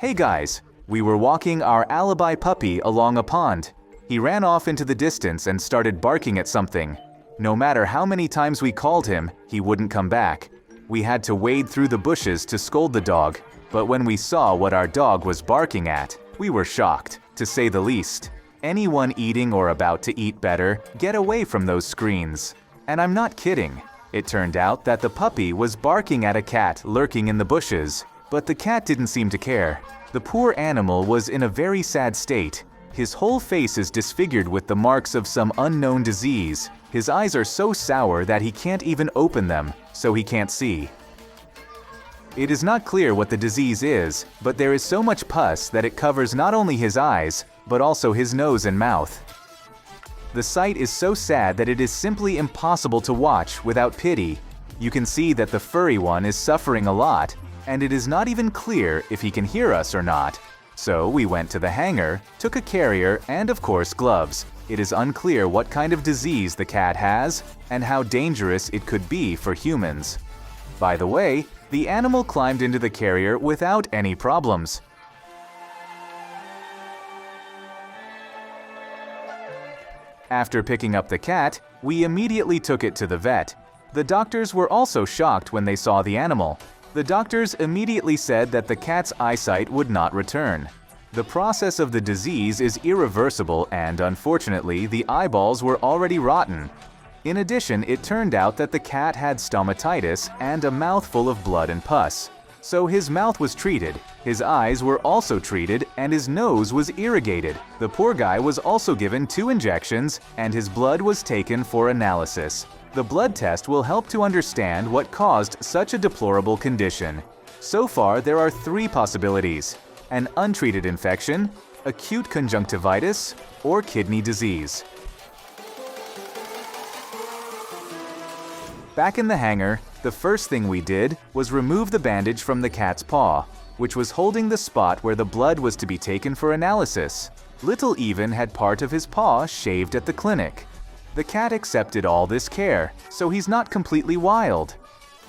Hey guys, we were walking our Alabai puppy along a pond. He ran off into the distance and started barking at something. No matter how many times we called him, he wouldn't come back. We had to wade through the bushes to scold the dog, but when we saw what our dog was barking at, we were shocked, to say the least. Anyone eating or about to eat better, get away from those screens. And I'm not kidding. It turned out that the puppy was barking at a cat lurking in the bushes, but the cat didn't seem to care. The poor animal was in a very sad state. His whole face is disfigured with the marks of some unknown disease. His eyes are so sour that he can't even open them, so he can't see. It is not clear what the disease is, but there is so much pus that it covers not only his eyes, but also his nose and mouth. The sight is so sad that it is simply impossible to watch without pity. You can see that the furry one is suffering a lot, and it is not even clear if he can hear us or not. So we went to the hangar, took a carrier, and of course gloves. It is unclear what kind of disease the cat has, and how dangerous it could be for humans. By the way, the animal climbed into the carrier without any problems. After picking up the cat, we immediately took it to the vet. The doctors were also shocked when they saw the animal. The doctors immediately said that the cat's eyesight would not return. The process of the disease is irreversible and, unfortunately, the eyeballs were already rotten. In addition, it turned out that the cat had stomatitis and a mouth full of blood and pus. So his mouth was treated, his eyes were also treated, and his nose was irrigated. The poor guy was also given 2 injections, and his blood was taken for analysis. The blood test will help to understand what caused such a deplorable condition. So far, there are 3 possibilities: an untreated infection, acute conjunctivitis, or kidney disease. Back in the hangar, the first thing we did was remove the bandage from the cat's paw, which was holding the spot where the blood was to be taken for analysis. Little Even had part of his paw shaved at the clinic. The cat accepted all this care, so he's not completely wild.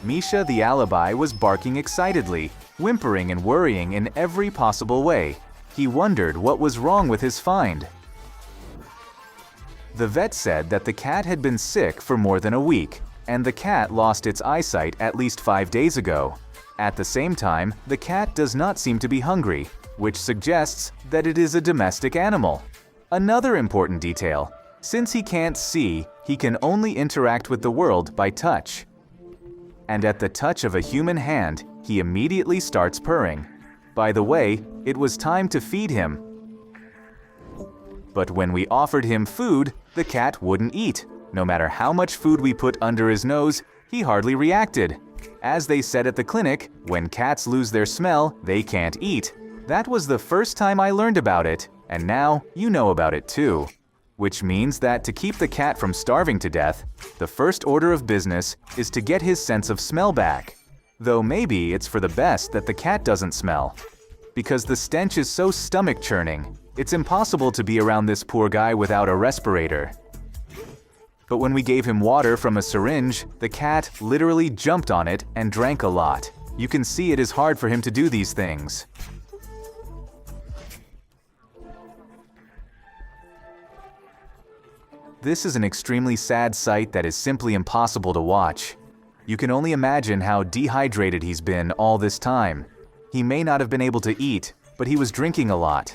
Misha the Alabai was barking excitedly, whimpering and worrying in every possible way. He wondered what was wrong with his find. The vet said that the cat had been sick for more than a week, and the cat lost its eyesight at least 5 days ago. At the same time, the cat does not seem to be hungry, which suggests that it is a domestic animal. Another important detail: since he can't see, he can only interact with the world by touch. And at the touch of a human hand, he immediately starts purring. By the way, it was time to feed him. But when we offered him food, the cat wouldn't eat. No matter how much food we put under his nose, he hardly reacted. As they said at the clinic, when cats lose their smell, they can't eat. That was the first time I learned about it, and now you know about it too. Which means that to keep the cat from starving to death, the first order of business is to get his sense of smell back. Though maybe it's for the best that the cat doesn't smell. Because the stench is so stomach-churning, it's impossible to be around this poor guy without a respirator. But when we gave him water from a syringe, the cat literally jumped on it and drank a lot. You can see it is hard for him to do these things. This is an extremely sad sight that is simply impossible to watch. You can only imagine how dehydrated he's been all this time. He may not have been able to eat, but he was drinking a lot.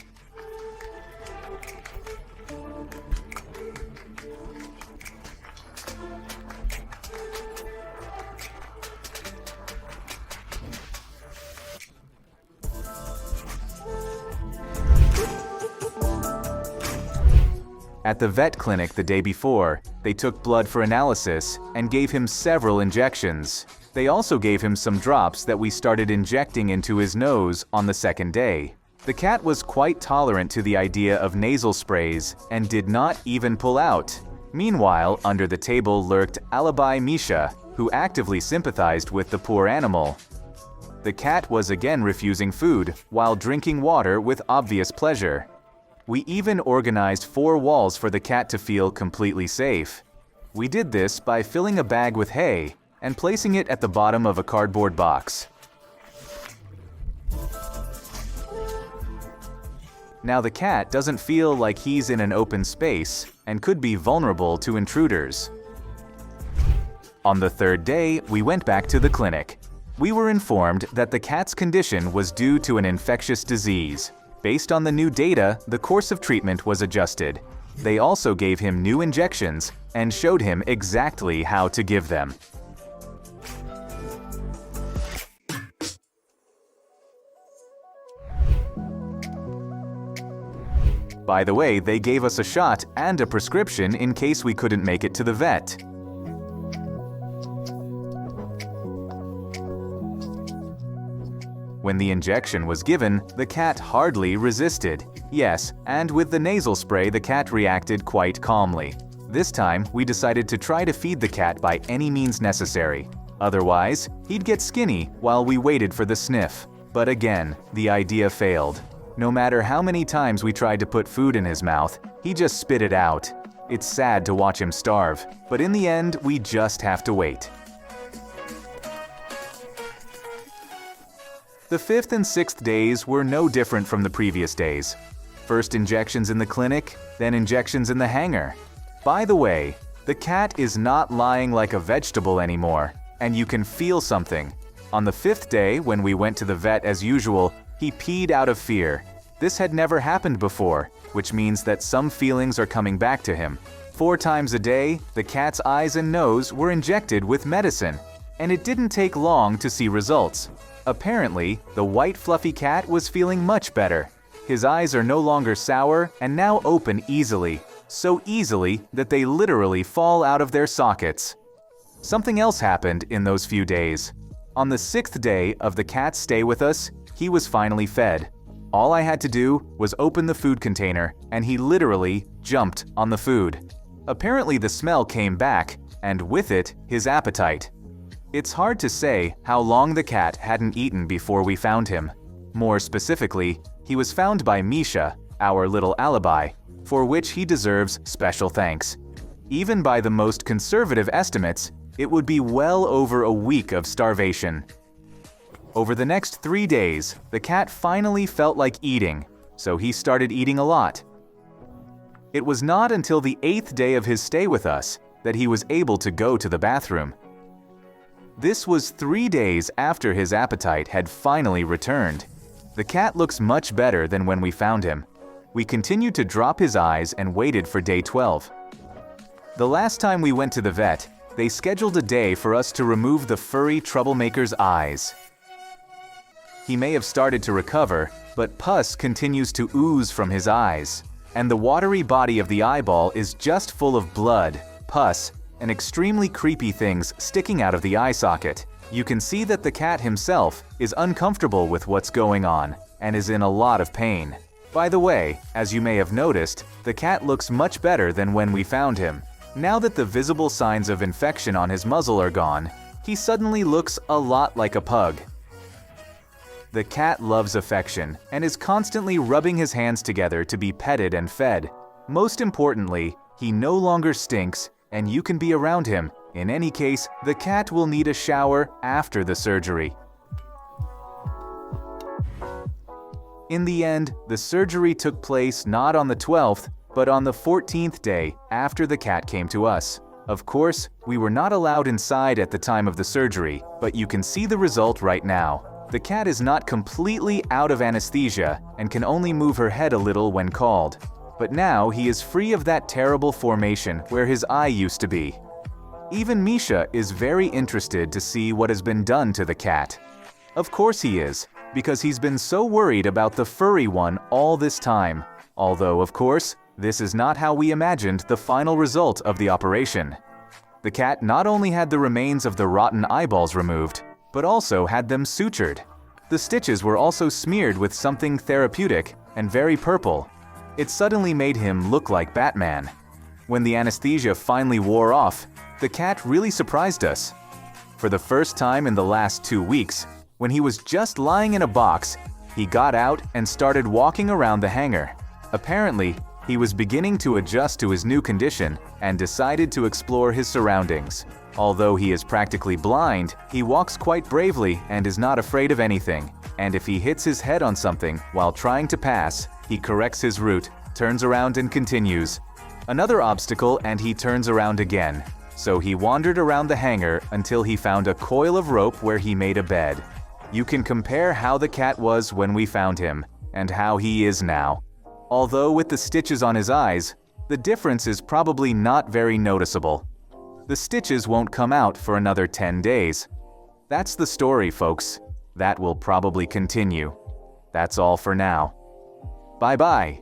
At the vet clinic the day before, they took blood for analysis and gave him several injections. They also gave him some drops that we started injecting into his nose on the second day. The cat was quite tolerant to the idea of nasal sprays and did not even pull out. Meanwhile, under the table lurked Alabai Misha, who actively sympathized with the poor animal. The cat was again refusing food, while drinking water with obvious pleasure. We even organized 4 walls for the cat to feel completely safe. We did this by filling a bag with hay and placing it at the bottom of a cardboard box. Now the cat doesn't feel like he's in an open space and could be vulnerable to intruders. On the third day, we went back to the clinic. We were informed that the cat's condition was due to an infectious disease. Based on the new data, the course of treatment was adjusted. They also gave him new injections and showed him exactly how to give them. By the way, they gave us a shot and a prescription in case we couldn't make it to the vet. When the injection was given, the cat hardly resisted. Yes, and with the nasal spray, the cat reacted quite calmly. This time, we decided to try to feed the cat by any means necessary. Otherwise, he'd get skinny while we waited for the sniff. But again, the idea failed. No matter how many times we tried to put food in his mouth, he just spit it out. It's sad to watch him starve, but in the end, we just have to wait. The 5th and 6th days were no different from the previous days. First injections in the clinic, then injections in the hangar. By the way, the cat is not lying like a vegetable anymore, and you can feel something. On the 5th day, when we went to the vet as usual, he peed out of fear. This had never happened before, which means that some feelings are coming back to him. 4 times a day, the cat's eyes and nose were injected with medicine, and it didn't take long to see results. Apparently, the white fluffy cat was feeling much better. His eyes are no longer sour and now open easily, so easily that they literally fall out of their sockets. Something else happened in those few days. On the 6th day of the cat's stay with us, he was finally fed. All I had to do was open the food container, and he literally jumped on the food. Apparently the smell came back, and with it, his appetite. It's hard to say how long the cat hadn't eaten before we found him. More specifically, he was found by Misha, our little Alabai, for which he deserves special thanks. Even by the most conservative estimates, it would be well over a week of starvation. Over the next 3 days, the cat finally felt like eating, so he started eating a lot. It was not until the 8th day of his stay with us that he was able to go to the bathroom. This was 3 days after his appetite had finally returned. The cat looks much better than when we found him. We continued to drop his eyes and waited for day 12. The last time we went to the vet, they scheduled a day for us to remove the furry troublemaker's eyes. He may have started to recover, but pus continues to ooze from his eyes, and the watery body of the eyeball is just full of blood, pus, and extremely creepy things sticking out of the eye socket. You can see that the cat himself is uncomfortable with what's going on and is in a lot of pain. By the way, as you may have noticed, the cat looks much better than when we found him. Now that the visible signs of infection on his muzzle are gone, he suddenly looks a lot like a pug. The cat loves affection and is constantly rubbing his hands together to be petted and fed. Most importantly, he no longer stinks and you can be around him. In any case, the cat will need a shower after the surgery. In the end, the surgery took place not on the 12th, but on the 14th day after the cat came to us. Of course, we were not allowed inside at the time of the surgery, but you can see the result right now. The cat is not completely out of anesthesia and can only move her head a little when called. But now he is free of that terrible formation where his eye used to be. Even Misha is very interested to see what has been done to the cat. Of course he is, because he's been so worried about the furry one all this time. Although, of course, this is not how we imagined the final result of the operation. The cat not only had the remains of the rotten eyeballs removed, but also had them sutured. The stitches were also smeared with something therapeutic and very purple. It suddenly made him look like Batman. When the anesthesia finally wore off, the cat really surprised us. For the first time in the last 2 weeks, when he was just lying in a box, he got out and started walking around the hangar. Apparently, he was beginning to adjust to his new condition and decided to explore his surroundings. Although he is practically blind, he walks quite bravely and is not afraid of anything. And if he hits his head on something while trying to pass, He corrects his route, turns around and continues. Another obstacle and he turns around again. So he wandered around the hangar until he found a coil of rope where he made a bed. You can compare how the cat was when we found him and how he is now. Although with the stitches on his eyes, the difference is probably not very noticeable. The stitches won't come out for another 10 days. That's the story, folks. That will probably continue. That's all for now. Bye-bye.